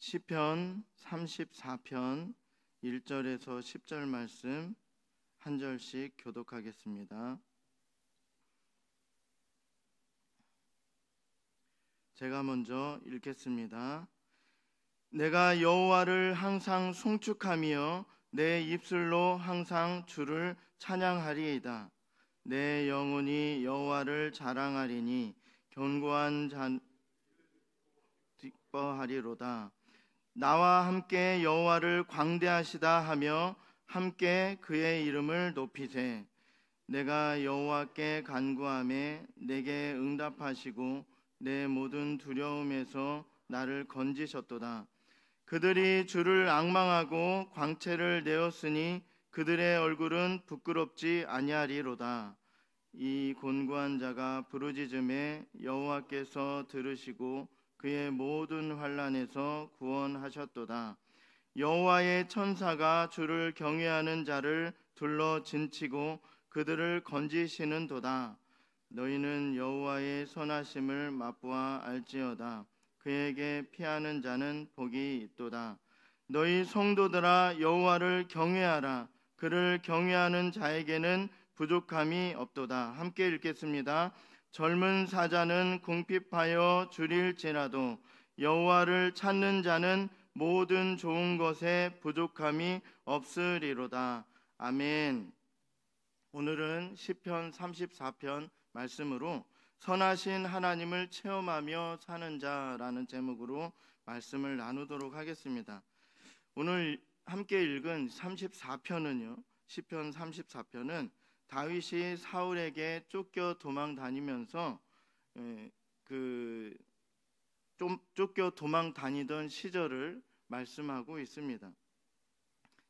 시편 34편 1절에서 10절 말씀 한 절씩 교독하겠습니다. 제가 먼저 읽겠습니다. 내가 여호와를 항상 송축하며 내 입술로 항상 주를 찬양하리이다. 내 영혼이 여호와를 자랑하리니 견고한 자 기뻐하리로다. 나와 함께 여호와를 광대하시다 하며 함께 그의 이름을 높이세. 내가 여호와께 간구하매 내게 응답하시고 내 모든 두려움에서 나를 건지셨도다. 그들이 주를 앙망하고 광채를 내었으니 그들의 얼굴은 부끄럽지 아니하리로다. 이 곤고한 자가 부르짖음에 여호와께서 들으시고 그의 모든 환난에서 구원하셨도다. 여호와의 천사가 주를 경외하는 자를 둘러 진치고 그들을 건지시는도다. 너희는 여호와의 선하심을 맛보아 알지어다. 그에게 피하는 자는 복이 있도다. 너희 성도들아 여호와를 경외하라. 그를 경외하는 자에게는 부족함이 없도다. 함께 읽겠습니다. 젊은 사자는 궁핍하여 줄일지라도 여호와를 찾는 자는 모든 좋은 것에 부족함이 없으리로다. 아멘. 오늘은 시편 34편 말씀으로 선하신 하나님을 체험하며 사는 자라는 제목으로 말씀을 나누도록 하겠습니다. 오늘 함께 읽은 34편은요, 시편 34편은 다윗이 사울에게 쫓겨 도망 다니면서 쫓겨 도망 다니던 시절을 말씀하고 있습니다.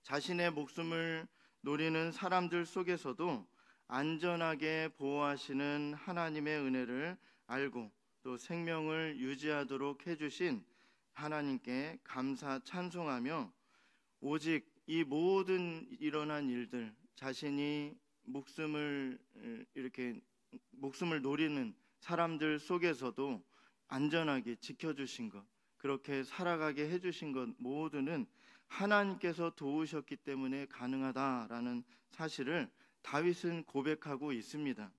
자신의 목숨을 노리는 사람들 속에서도 안전하게 보호하시는 하나님의 은혜를 알고 또 생명을 유지하도록 해주신 하나님께 감사 찬송하며 오직 이 모든 일어난 일들, 자신이 목숨을 노리는 사람들 속에서도 안전하게 지켜주신 것, 그렇게 살아가게 해주신 것 모두는 하나님께서 도우셨기 때문에 가능하다라는 사실을 다윗은 고백하고 있습니다.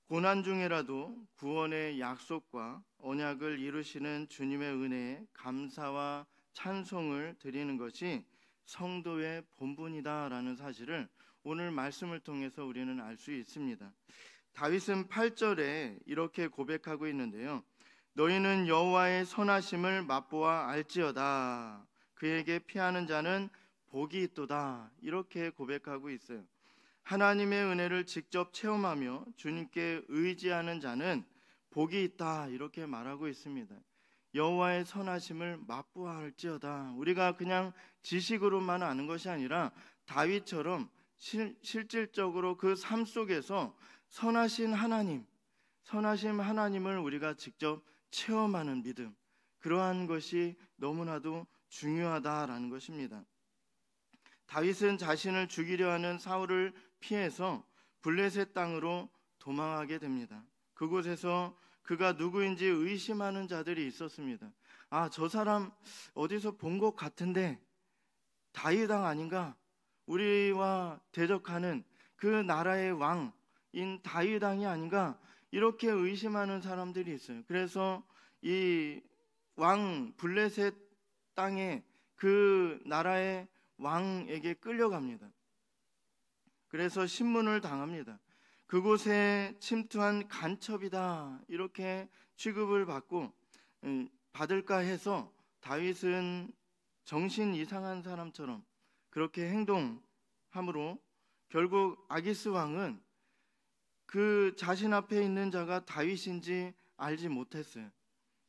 고난 중에라도 구원의 약속과 언약을 이루시는 주님의 은혜에 감사와 찬송을 드리는 것이 성도의 본분이다라는 사실을 오늘 말씀을 통해서 우리는 알 수 있습니다. 다윗은 8절에 이렇게 고백하고 있는데요. 너희는 여호와의 선하심을 맛보아 알지어다. 그에게 피하는 자는 복이 있도다. 이렇게 고백하고 있어요. 하나님의 은혜를 직접 체험하며 주님께 의지하는 자는 복이 있다. 이렇게 말하고 있습니다. 여호와의 선하심을 맛보아 알지어다. 우리가 그냥 지식으로만 아는 것이 아니라 다윗처럼 실질적으로 그 삶 속에서 선하신 하나님을 우리가 직접 체험하는 믿음, 그러한 것이 너무나도 중요하다라는 것입니다. 다윗은 자신을 죽이려 하는 사울을 피해서 블레셋 땅으로 도망하게 됩니다. 그곳에서 그가 누구인지 의심하는 자들이 있었습니다. 저 사람 어디서 본 것 같은데 다윗 왕 아닌가? 우리와 대적하는 그 나라의 왕인 다윗 왕이 아닌가? 이렇게 의심하는 사람들이 있어요. 그래서 이 왕 블레셋 땅에 그 나라의 왕에게 끌려갑니다. 그래서 신문을 당합니다. 그곳에 침투한 간첩이다. 이렇게 취급을 받을까 해서 다윗은 정신 이상한 사람처럼 그렇게 행동함으로 결국 아기스 왕은 그 자신 앞에 있는 자가 다윗인지 알지 못했어요.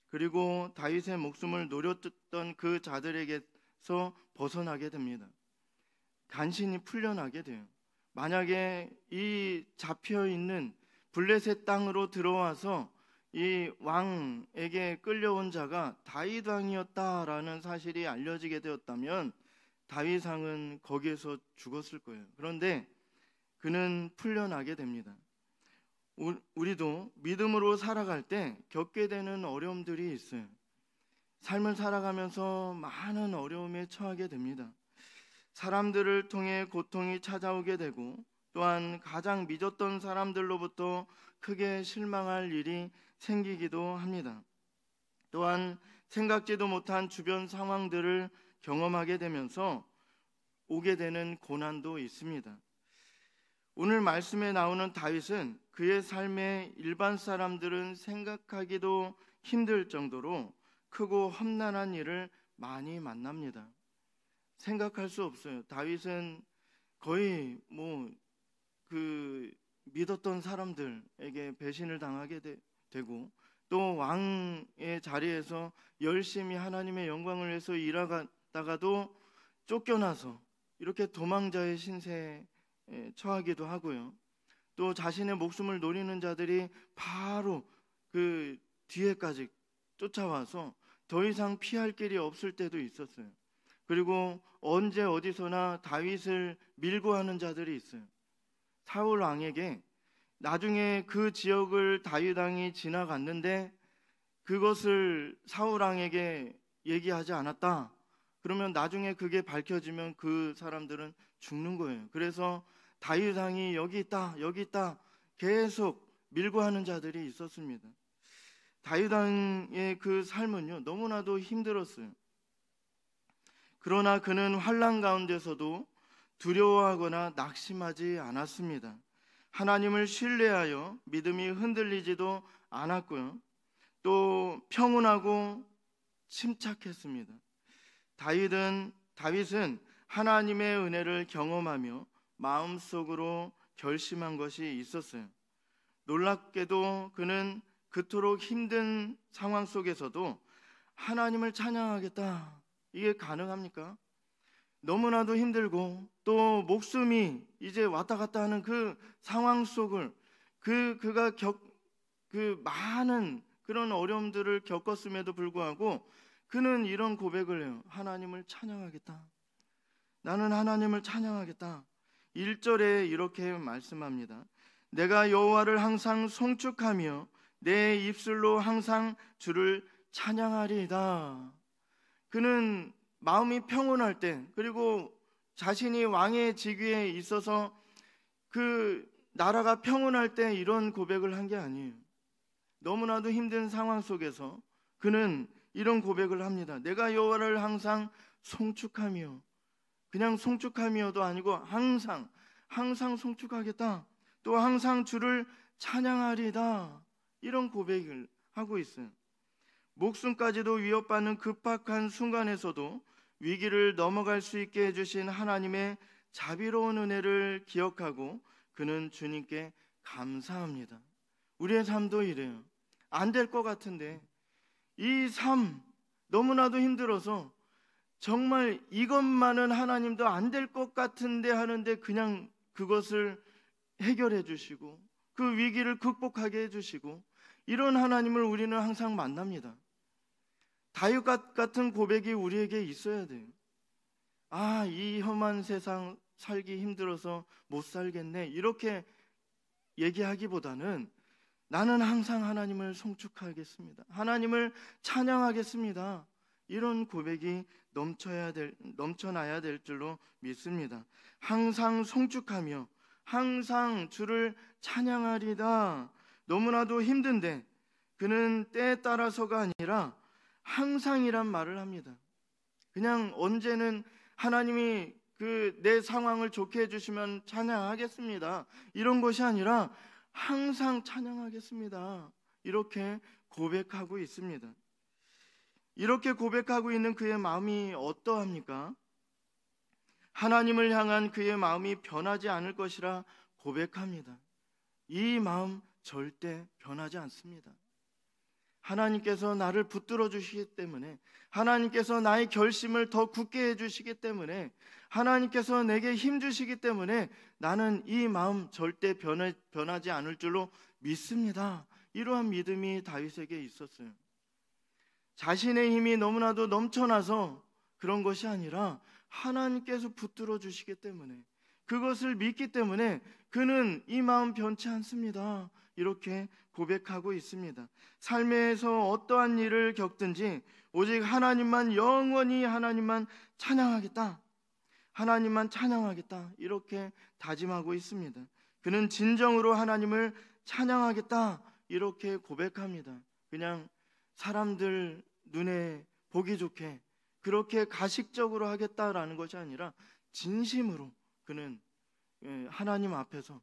그리고 다윗의 목숨을 노렸던 그 자들에게서 벗어나게 됩니다. 간신히 풀려나게 돼요. 만약에 이 잡혀있는 블레셋 땅으로 들어와서 이 왕에게 끌려온 자가 다윗 왕이었다라는 사실이 알려지게 되었다면 다윗 왕은 거기에서 죽었을 거예요. 그런데 그는 풀려나게 됩니다. 우리도 믿음으로 살아갈 때 겪게 되는 어려움들이 있어요. 삶을 살아가면서 많은 어려움에 처하게 됩니다. 사람들을 통해 고통이 찾아오게 되고 또한 가장 믿었던 사람들로부터 크게 실망할 일이 생기기도 합니다. 또한 생각지도 못한 주변 상황들을 경험하게 되면서 오게 되는 고난도 있습니다. 오늘 말씀에 나오는 다윗은 그의 삶에 일반 사람들은 생각하기도 힘들 정도로 크고 험난한 일을 많이 만납니다. 생각할 수 없어요. 다윗은 거의 믿었던 사람들에게 배신을 당하게 되고 또 왕의 자리에서 열심히 하나님의 영광을 위해서 일하다가도 쫓겨나서 이렇게 도망자의 신세에 처하기도 하고요. 또 자신의 목숨을 노리는 자들이 바로 그 뒤에까지 쫓아와서 더 이상 피할 길이 없을 때도 있었어요. 그리고 언제 어디서나 다윗을 밀고 하는 자들이 있어요. 사울 왕에게 나중에 그 지역을 다윗 왕이 지나갔는데 그것을 사울 왕에게 얘기하지 않았다. 그러면 나중에 그게 밝혀지면 그 사람들은 죽는 거예요. 그래서 다윗 왕이 여기 있다, 여기 있다 계속 밀고 하는 자들이 있었습니다. 다윗 왕의 그 삶은요 너무나도 힘들었어요. 그러나 그는 환난 가운데서도 두려워하거나 낙심하지 않았습니다. 하나님을 신뢰하여 믿음이 흔들리지도 않았고요. 또 평온하고 침착했습니다. 다윗은 하나님의 은혜를 경험하며 마음속으로 결심한 것이 있었어요. 놀랍게도 그는 그토록 힘든 상황 속에서도 하나님을 찬양하겠다. 이게 가능합니까? 너무나도 힘들고 또 목숨이 이제 왔다 갔다 하는 그 상황 속을 그가 많은 그런 어려움들을 겪었음에도 불구하고 그는 이런 고백을 해요. 하나님을 찬양하겠다. 나는 하나님을 찬양하겠다. 1절에 이렇게 말씀합니다. 내가 여호와를 항상 송축하며 내 입술로 항상 주를 찬양하리이다. 그는 마음이 평온할 때 그리고 자신이 왕의 직위에 있어서 그 나라가 평온할 때 이런 고백을 한 게 아니에요. 너무나도 힘든 상황 속에서 그는 이런 고백을 합니다. 내가 여호와를 항상 송축하며, 그냥 송축하며도 아니고 항상 송축하겠다. 또 항상 주를 찬양하리다. 이런 고백을 하고 있어요. 목숨까지도 위협받는 급박한 순간에서도 위기를 넘어갈 수 있게 해주신 하나님의 자비로운 은혜를 기억하고 그는 주님께 감사합니다. 우리의 삶도 이래요. 안 될 것 같은데 이 삶 너무나도 힘들어서 정말 이것만은 하나님도 안 될 것 같은데 하는데 그냥 그것을 해결해 주시고 그 위기를 극복하게 해주시고 이런 하나님을 우리는 항상 만납니다. 다윗 같은 고백이 우리에게 있어야 돼요. 이 험한 세상 살기 힘들어서 못 살겠네 이렇게 얘기하기보다는 나는 항상 하나님을 송축하겠습니다. 하나님을 찬양하겠습니다. 이런 고백이 넘쳐나야 될 줄로 믿습니다. 항상 송축하며 항상 주를 찬양하리다. 너무나도 힘든데 그는 때에 따라서가 아니라 항상이란 말을 합니다. 그냥 언제는 하나님이 내 상황을 좋게 해주시면 찬양하겠습니다. 이런 것이 아니라 항상 찬양하겠습니다. 이렇게 고백하고 있습니다. 이렇게 고백하고 있는 그의 마음이 어떠합니까? 하나님을 향한 그의 마음이 변하지 않을 것이라 고백합니다. 이 마음 절대 변하지 않습니다. 하나님께서 나를 붙들어 주시기 때문에, 하나님께서 나의 결심을 더 굳게 해주시기 때문에, 하나님께서 내게 힘 주시기 때문에 나는 이 마음 절대 변하지 않을 줄로 믿습니다. 이러한 믿음이 다윗에게 있었어요. 자신의 힘이 너무나도 넘쳐나서 그런 것이 아니라 하나님께서 붙들어 주시기 때문에, 그것을 믿기 때문에 그는 이 마음 변치 않습니다. 이렇게 고백하고 있습니다. 삶에서 어떠한 일을 겪든지 오직 하나님만, 영원히 하나님만 찬양하겠다, 하나님만 찬양하겠다, 이렇게 다짐하고 있습니다. 그는 진정으로 하나님을 찬양하겠다 이렇게 고백합니다. 그냥 사람들 눈에 보기 좋게 그렇게 가식적으로 하겠다라는 것이 아니라 진심으로 그는 하나님 앞에서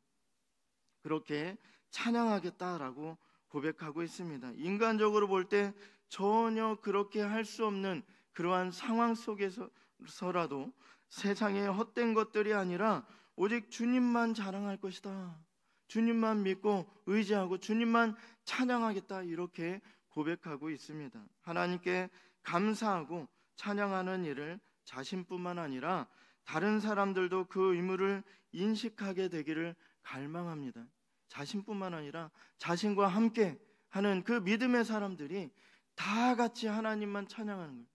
그렇게 찬양하겠다라고 고백하고 있습니다. 인간적으로 볼 때 전혀 그렇게 할 수 없는 그러한 상황 속에서라도 세상의 헛된 것들이 아니라 오직 주님만 자랑할 것이다, 주님만 믿고 의지하고 주님만 찬양하겠다, 이렇게 고백하고 있습니다. 하나님께 감사하고 찬양하는 일을 자신뿐만 아니라 다른 사람들도 그 의무를 인식하게 되기를 갈망합니다. 자신뿐만 아니라 자신과 함께 하는 그 믿음의 사람들이 다 같이 하나님만 찬양하는 거예요.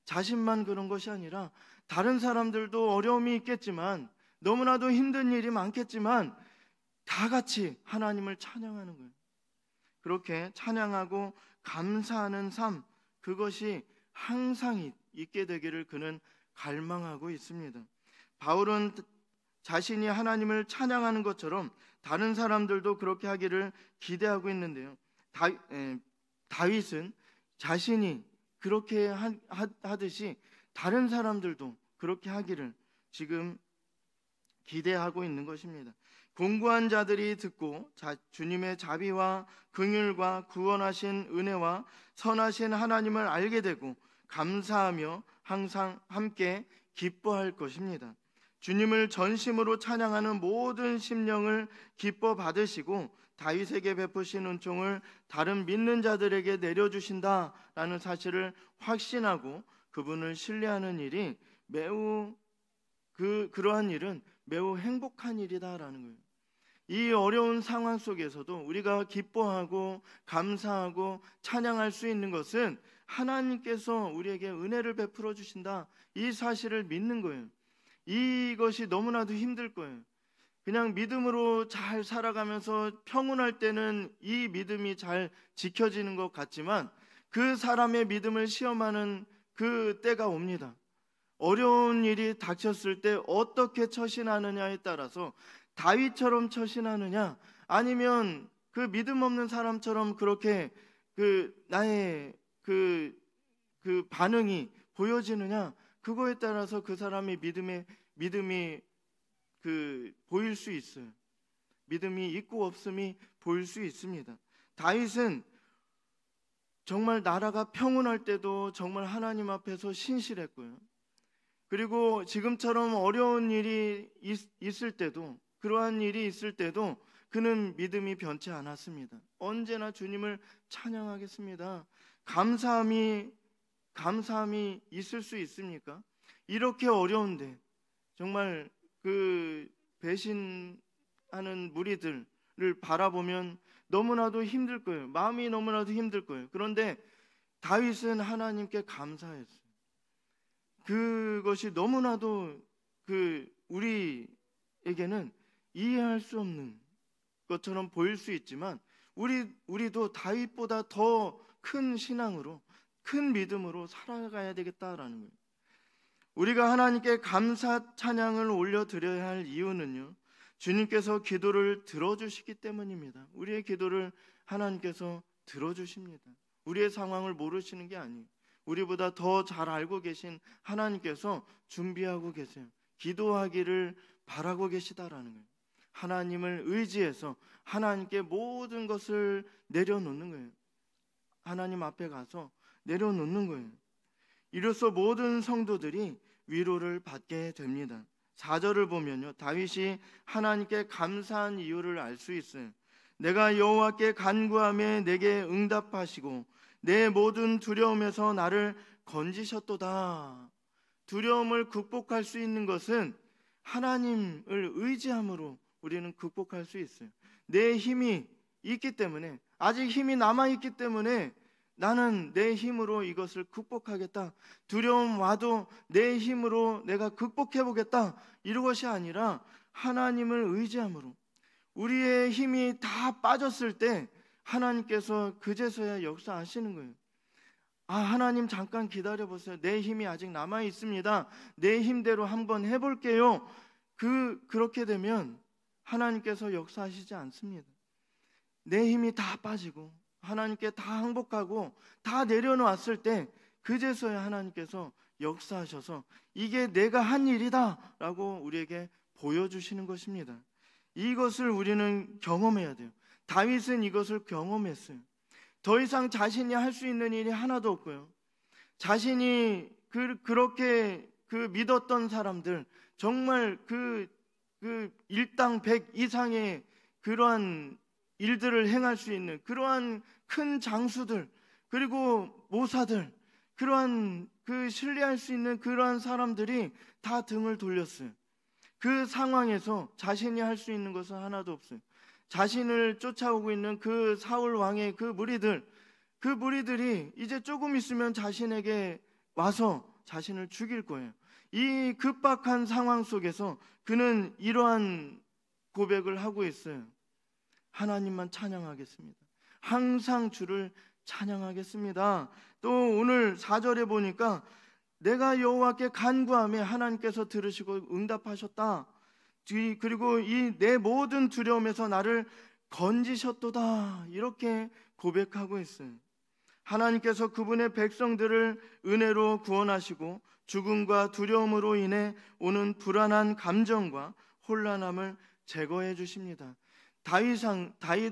자신만 그런 것이 아니라 다른 사람들도 어려움이 있겠지만, 너무나도 힘든 일이 많겠지만 다 같이 하나님을 찬양하는 거예요. 그렇게 찬양하고 감사하는 삶, 그것이 항상 있게 되기를 그는 갈망하고 있습니다. 바울은 자신이 하나님을 찬양하는 것처럼 다른 사람들도 그렇게 하기를 기대하고 있는데요. 다윗은 자신이 그렇게 하듯이 다른 사람들도 그렇게 하기를 지금 기대하고 있는 것입니다. 공고한 자들이 듣고 주님의 자비와 긍휼과 구원하신 은혜와 선하신 하나님을 알게 되고 감사하며 항상 함께 기뻐할 것입니다. 주님을 전심으로 찬양하는 모든 심령을 기뻐 받으시고 다윗에게 베푸신 은총을 다른 믿는 자들에게 내려주신다라는 사실을 확신하고 그분을 신뢰하는 일이 그러한 일은 매우 행복한 일이다라는 거예요. 이 어려운 상황 속에서도 우리가 기뻐하고 감사하고 찬양할 수 있는 것은 하나님께서 우리에게 은혜를 베풀어 주신다, 이 사실을 믿는 거예요. 이것이 너무나도 힘들 거예요. 그냥 믿음으로 잘 살아가면서 평온할 때는 이 믿음이 잘 지켜지는 것 같지만 그 사람의 믿음을 시험하는 그 때가 옵니다. 어려운 일이 닥쳤을 때 어떻게 처신하느냐에 따라서 다윗처럼 처신하느냐, 아니면 그 믿음 없는 사람처럼 그렇게 나의 반응이 보여지느냐, 그거에 따라서 그 사람의 믿음이 보일 수 있어요. 믿음이 있고 없음이 보일 수 있습니다. 다윗은 정말 나라가 평온할 때도 정말 하나님 앞에서 신실했고요. 그리고 지금처럼 어려운 일이 있을 때도, 그러한 일이 있을 때도 그는 믿음이 변치 않았습니다. 언제나 주님을 찬양하겠습니다. 감사함이 있을 수 있습니까? 이렇게 어려운데 정말 배신하는 무리들을 바라보면 너무나도 힘들 거예요. 마음이 너무나도 힘들 거예요. 그런데 다윗은 하나님께 감사했어요. 그것이 너무나도 우리에게는 이해할 수 없는 것처럼 보일 수 있지만 우리도 다윗보다 더 큰 신앙으로, 큰 믿음으로 살아가야 되겠다라는 거예요. 우리가 하나님께 감사 찬양을 올려드려야 할 이유는요, 주님께서 기도를 들어주시기 때문입니다. 우리의 기도를 하나님께서 들어주십니다. 우리의 상황을 모르시는 게 아니에요. 우리보다 더 잘 알고 계신 하나님께서 준비하고 계세요. 기도하기를 바라고 계시다라는 거예요. 하나님을 의지해서 하나님께 모든 것을 내려놓는 거예요. 하나님 앞에 가서 내려놓는 거예요. 이로써 모든 성도들이 위로를 받게 됩니다. 4절을 보면요, 다윗이 하나님께 감사한 이유를 알 수 있어요. 내가 여호와께 간구하며 내게 응답하시고 내 모든 두려움에서 나를 건지셨도다. 두려움을 극복할 수 있는 것은 하나님을 의지함으로 우리는 극복할 수 있어요. 내 힘이 있기 때문에, 아직 힘이 남아있기 때문에 나는 내 힘으로 이것을 극복하겠다, 두려움 와도 내 힘으로 내가 극복해보겠다, 이런 것이 아니라 하나님을 의지함으로, 우리의 힘이 다 빠졌을 때 하나님께서 그제서야 역사하시는 거예요. 하나님 잠깐 기다려보세요. 내 힘이 아직 남아 있습니다. 내 힘대로 한번 해볼게요. 그렇게 되면 하나님께서 역사하시지 않습니다. 내 힘이 다 빠지고 하나님께 다 항복하고 다 내려놓았을 때 그제서야 하나님께서 역사하셔서 이게 내가 한 일이다 라고 우리에게 보여주시는 것입니다. 이것을 우리는 경험해야 돼요. 다윗은 이것을 경험했어요. 더 이상 자신이 할 수 있는 일이 하나도 없고요. 자신이 그렇게 믿었던 사람들, 정말 일당 100 이상의 그러한 일들을 행할 수 있는 그러한 큰 장수들, 그리고 모사들, 그러한 신뢰할 수 있는 그러한 사람들이 다 등을 돌렸어요. 그 상황에서 자신이 할 수 있는 것은 하나도 없어요. 자신을 쫓아오고 있는 그 사울 왕의 그 무리들이 이제 조금 있으면 자신에게 와서 자신을 죽일 거예요. 이 급박한 상황 속에서 그는 이러한 고백을 하고 있어요. 하나님만 찬양하겠습니다. 항상 주를 찬양하겠습니다. 또 오늘 4절에 보니까 내가 여호와께 간구하며 하나님께서 들으시고 응답하셨다. 그리고 이 내 모든 두려움에서 나를 건지셨도다. 이렇게 고백하고 있어요. 하나님께서 그분의 백성들을 은혜로 구원하시고 죽음과 두려움으로 인해 오는 불안한 감정과 혼란함을 제거해 주십니다. 다윗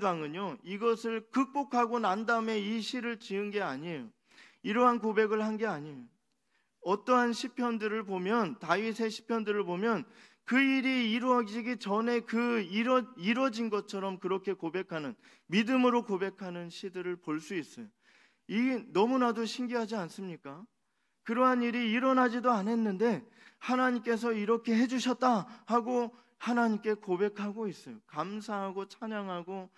왕은요, 이것을 극복하고 난 다음에 이 시를 지은 게 아니에요. 이러한 고백을 한 게 아니에요. 어떠한 시편들을 보면, 다윗의 시편들을 보면 그 일이 이루어지기 전에 이루어진 것처럼 그렇게 고백하는, 믿음으로 고백하는 시들을 볼 수 있어요. 이게 너무나도 신기하지 않습니까? 그러한 일이 일어나지도 않았는데 하나님께서 이렇게 해주셨다 하고 하나님께 고백하고 있어요. 감사하고 찬양하고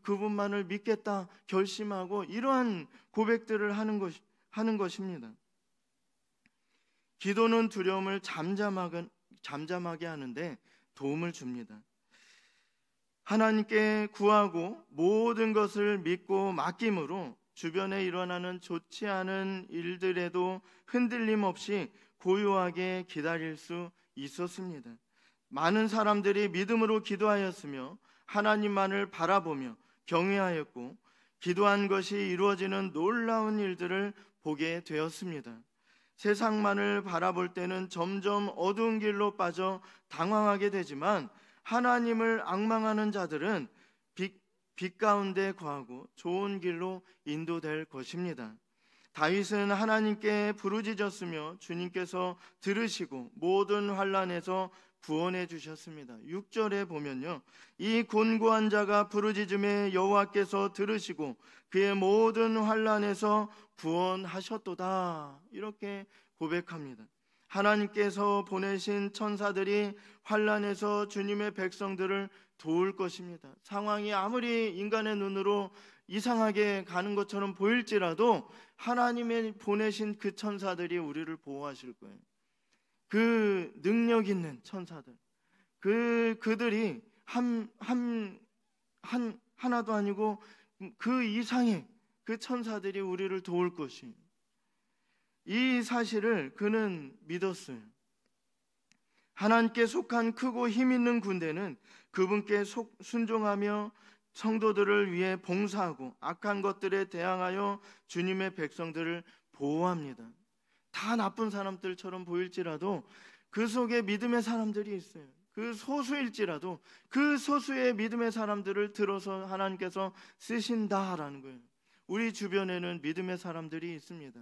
그분만을 믿겠다 결심하고 이러한 고백들을 하는 것입니다. 기도는 두려움을 잠잠하게 하는데 도움을 줍니다. 하나님께 구하고 모든 것을 믿고 맡김으로 주변에 일어나는 좋지 않은 일들에도 흔들림 없이 고요하게 기다릴 수 있었습니다. 많은 사람들이 믿음으로 기도하였으며 하나님만을 바라보며 경외하였고 기도한 것이 이루어지는 놀라운 일들을 보게 되었습니다. 세상만을 바라볼 때는 점점 어두운 길로 빠져 당황하게 되지만 하나님을 앙망하는 자들은 빛 가운데 거하고 좋은 길로 인도될 것입니다. 다윗은 하나님께 부르짖었으며 주님께서 들으시고 모든 환난에서 구원해 주셨습니다. 6절에 보면요, 이 곤고한 자가 부르짖음에 여호와께서 들으시고 그의 모든 환난에서 구원하셨도다. 이렇게 고백합니다. 하나님께서 보내신 천사들이 환난에서 주님의 백성들을 도울 것입니다. 상황이 아무리 인간의 눈으로 이상하게 가는 것처럼 보일지라도 하나님의 보내신 그 천사들이 우리를 보호하실 거예요. 그 능력 있는 천사들, 그들이 하나도 아니고 그 이상의 그 천사들이 우리를 도울 것이, 이 사실을 그는 믿었어요. 하나님께 속한 크고 힘 있는 군대는 그분께 순종하며 성도들을 위해 봉사하고 악한 것들에 대항하여 주님의 백성들을 보호합니다. 다 나쁜 사람들처럼 보일지라도 그 속에 믿음의 사람들이 있어요. 그 소수일지라도 그 소수의 믿음의 사람들을 들어서 하나님께서 쓰신다라는 거예요. 우리 주변에는 믿음의 사람들이 있습니다.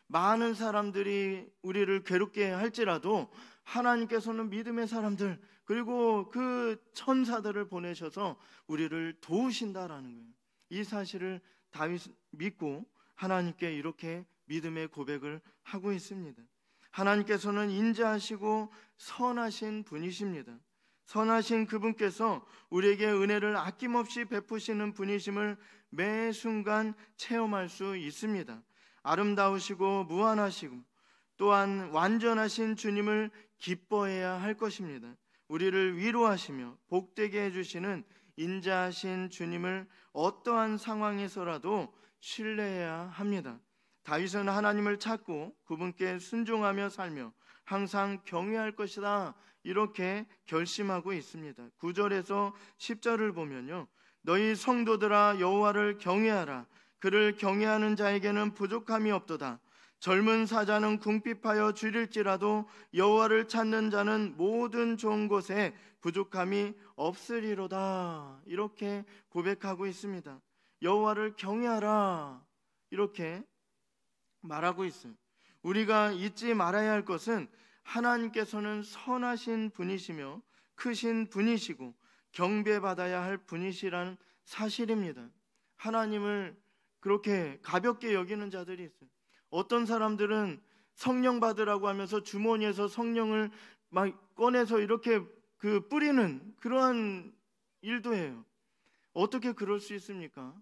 많은 사람들이 우리를 괴롭게 할지라도 하나님께서는 믿음의 사람들, 그리고 그 천사들을 보내셔서 우리를 도우신다라는 거예요. 이 사실을 다윗 믿고 하나님께 이렇게 믿음의 고백을 하고 있습니다. 하나님께서는 인자하시고 선하신 분이십니다. 선하신 그분께서 우리에게 은혜를 아낌없이 베푸시는 분이심을 매 순간 체험할 수 있습니다. 아름다우시고 무한하시고 또한 완전하신 주님을 기뻐해야 할 것입니다. 우리를 위로하시며 복되게 해주시는 인자하신 주님을 어떠한 상황에서라도 신뢰해야 합니다. 다윗은 하나님을 찾고 그분께 순종하며 살며 항상 경외할 것이다, 이렇게 결심하고 있습니다. 9절에서 10절을 보면요, 너희 성도들아 여호와를 경외하라. 그를 경외하는 자에게는 부족함이 없도다. 젊은 사자는 궁핍하여 줄일지라도 여호와를 찾는 자는 모든 좋은 것에 부족함이 없으리로다, 이렇게 고백하고 있습니다. 여호와를 경외하라, 이렇게 말하고 있어요. 우리가 잊지 말아야 할 것은 하나님께서는 선하신 분이시며 크신 분이시고 경배받아야 할 분이시라는 사실입니다. 하나님을 그렇게 가볍게 여기는 자들이 있어요. 어떤 사람들은 성령 받으라고 하면서 주머니에서 성령을 막 꺼내서 이렇게 뿌리는 그러한 일도 해요. 어떻게 그럴 수 있습니까?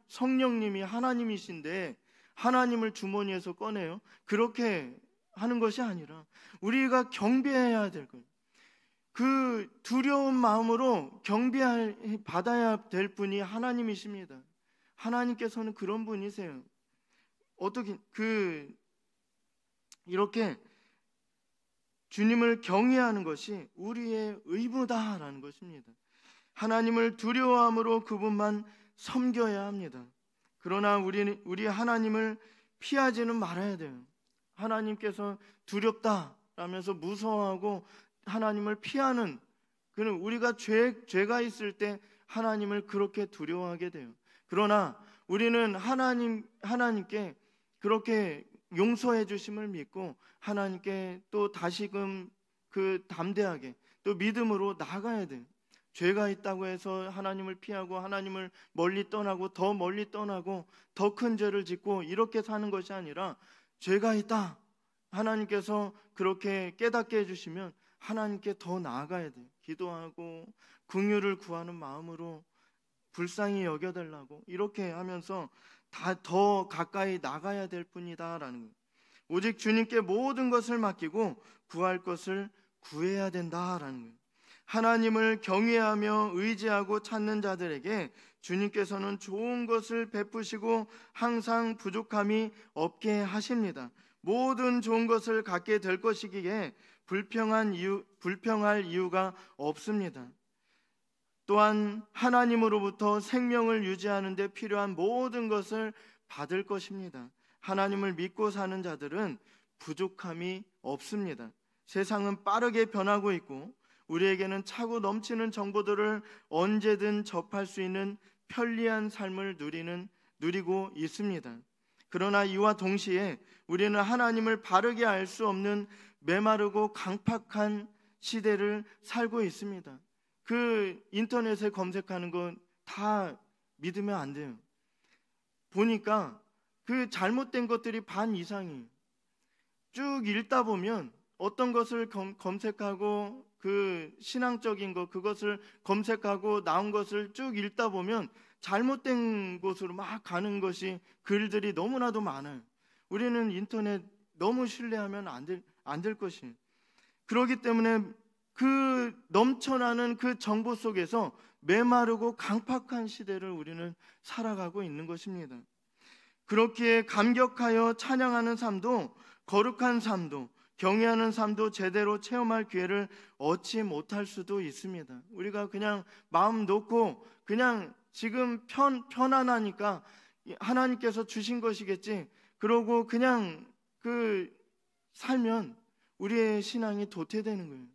성령님이 하나님이신데 하나님을 주머니에서 꺼내요? 그렇게 하는 것이 아니라 우리가 경배해야 될 거예요. 그 두려운 마음으로 받아야 될 분이 하나님이십니다. 하나님께서는 그런 분이세요. 어떻게 이렇게 주님을 경외하는 것이 우리의 의무다라는 것입니다. 하나님을 두려워함으로 그분만 섬겨야 합니다. 그러나 우리 하나님을 피하지는 말아야 돼요. 하나님께서 두렵다라면서 무서워하고 하나님을 피하는, 그는 우리가 죄가 있을 때 하나님을 그렇게 두려워하게 돼요. 그러나 우리는 하나님께 그렇게 용서해 주심을 믿고 하나님께 또 다시금 담대하게 또 믿음으로 나아가야 돼요. 죄가 있다고 해서 하나님을 피하고 하나님을 멀리 떠나고 더 멀리 떠나고 더 큰 죄를 짓고 이렇게 사는 것이 아니라, 죄가 있다, 하나님께서 그렇게 깨닫게 해주시면 하나님께 더 나아가야 돼요. 기도하고 긍휼을 구하는 마음으로 불쌍히 여겨달라고 이렇게 하면서 더 가까이 나가야 될 뿐이다라는 거예요. 오직 주님께 모든 것을 맡기고 구할 것을 구해야 된다라는 거예요. 하나님을 경외하며 의지하고 찾는 자들에게 주님께서는 좋은 것을 베푸시고 항상 부족함이 없게 하십니다. 모든 좋은 것을 갖게 될 것이기에 불평할 이유가 없습니다. 또한 하나님으로부터 생명을 유지하는 데 필요한 모든 것을 받을 것입니다. 하나님을 믿고 사는 자들은 부족함이 없습니다. 세상은 빠르게 변하고 있고 우리에게는 차고 넘치는 정보들을 언제든 접할 수 있는 편리한 삶을 누리고 있습니다. 그러나 이와 동시에 우리는 하나님을 바르게 알 수 없는 메마르고 강팍한 시대를 살고 있습니다. 인터넷에 검색하는 건 다 믿으면 안 돼요. 보니까 잘못된 것들이 반 이상이에요. 쭉 읽다 보면 어떤 것을 검색하고 신앙적인 것, 그것을 검색하고 나온 것을 쭉 읽다 보면 잘못된 곳으로 막 가는 것이 글들이 너무나도 많아요. 우리는 인터넷 너무 신뢰하면 안 될 것이에요. 그렇기 때문에 넘쳐나는 정보 속에서 메마르고 강팍한 시대를 우리는 살아가고 있는 것입니다. 그렇기에 감격하여 찬양하는 삶도, 거룩한 삶도, 경외하는 삶도 제대로 체험할 기회를 얻지 못할 수도 있습니다. 우리가 그냥 마음 놓고 그냥 지금 편안하니까 하나님께서 주신 것이겠지, 그러고 그냥 살면 우리의 신앙이 도태되는 거예요.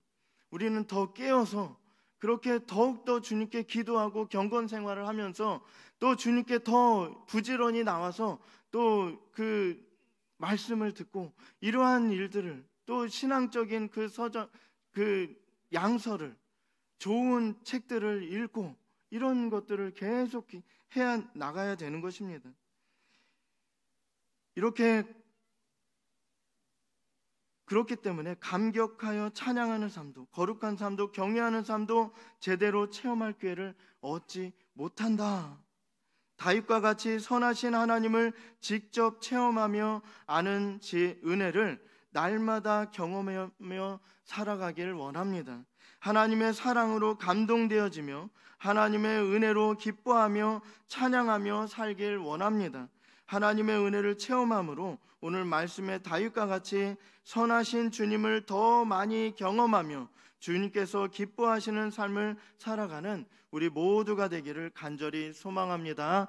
우리는 더 깨어서 그렇게 더욱더 주님께 기도하고 경건 생활을 하면서 또 주님께 더 부지런히 나와서 또 말씀을 듣고 이러한 일들을, 또 신앙적인 양서를, 좋은 책들을 읽고 이런 것들을 계속 해야 나가야 되는 것입니다. 그렇기 때문에 감격하여 찬양하는 삶도, 거룩한 삶도, 경외하는 삶도 제대로 체험할 기회를 얻지 못한다. 다윗과 같이 선하신 하나님을 직접 체험하며 아는 은혜를 날마다 경험하며 살아가길 원합니다. 하나님의 사랑으로 감동되어지며 하나님의 은혜로 기뻐하며 찬양하며 살길 원합니다. 하나님의 은혜를 체험함으로 오늘 말씀의 다윗과 같이 선하신 주님을 더 많이 경험하며 주님께서 기뻐하시는 삶을 살아가는 우리 모두가 되기를 간절히 소망합니다.